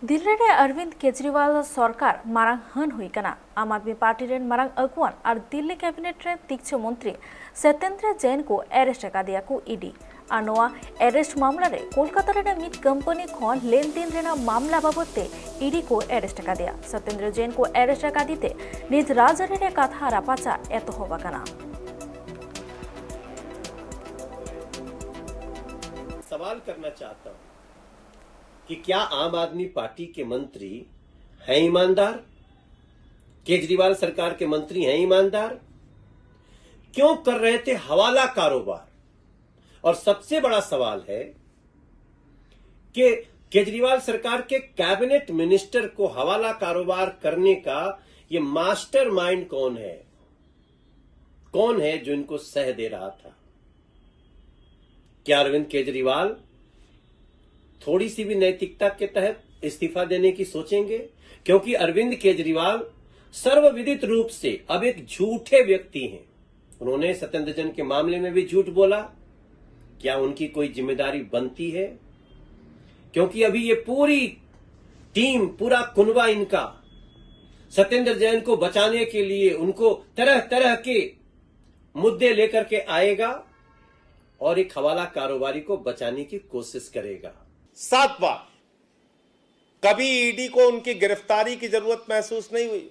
दिल्ली रे अरविंद केजरीवाल सरकार मारांग हन हुई कना। आम आदमी पार्टी रे मारांग अगुआन और दिल्ली कैबिनेट रे तीक्ष मंत्री सत्येंद्र जैन को एरेस्ट का दिया को ईडी और नोआ एरेस्ट मामला रे कोलकाता रे मिड कंपनी खन लेनदेन रेना मामला बाबते ईडी को एरेस्ट का दिया। सत्येंद्र जैन को एरेस्ट का दीते निज राजधानी रे कथा रापाचा एतोहबा कना। सवाल करना चाहता हूं कि क्या आम आदमी पार्टी के मंत्री हैं ईमानदार? केजरीवाल सरकार के मंत्री हैं ईमानदार? क्यों कर रहे थे हवाला कारोबार? और सबसे बड़ा सवाल है कि केजरीवाल सरकार के कैबिनेट मिनिस्टर को हवाला कारोबार करने का ये मास्टरमाइंड कौन है? कौन है जो इनको सह दे रहा था? क्या अरविंद केजरीवाल थोड़ी सी भी नैतिकता के तहत इस्तीफा देने की सोचेंगे? क्योंकि अरविंद केजरीवाल सर्वविदित रूप से अब एक झूठे व्यक्ति हैं। उन्होंने सत्येंद्र जैन के मामले में भी झूठ बोला। क्या उनकी कोई जिम्मेदारी बनती है? क्योंकि अभी ये पूरी टीम, पूरा कुनबा इनका सत्येंद्र जैन को बचाने के लिए उनको तरह तरह के मुद्दे लेकर के आएगा और एक हवाला कारोबारी को बचाने की कोशिश करेगा। 7 बार कभी ईडी को उनकी गिरफ्तारी की जरूरत महसूस नहीं हुई,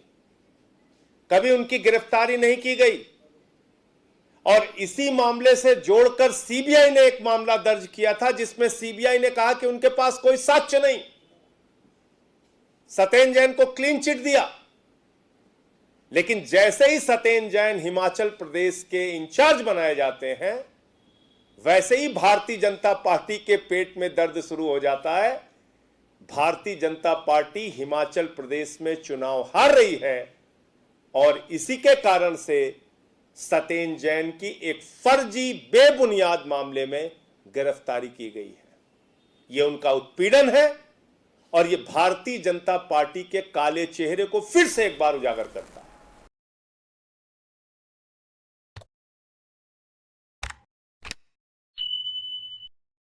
कभी उनकी गिरफ्तारी नहीं की गई। और इसी मामले से जोड़कर सीबीआई ने एक मामला दर्ज किया था जिसमें सीबीआई ने कहा कि उनके पास कोई साक्ष्य नहीं। सत्येंद्र जैन को क्लीन चिट दिया, लेकिन जैसे ही सत्येंद्र जैन हिमाचल प्रदेश के इंचार्ज बनाए जाते हैं, वैसे ही भारतीय जनता पार्टी के पेट में दर्द शुरू हो जाता है। भारतीय जनता पार्टी हिमाचल प्रदेश में चुनाव हार रही है और इसी के कारण से सत्येंद्र जैन की एक फर्जी बेबुनियाद मामले में गिरफ्तारी की गई है। यह उनका उत्पीड़न है और यह भारतीय जनता पार्टी के काले चेहरे को फिर से एक बार उजागर करता है।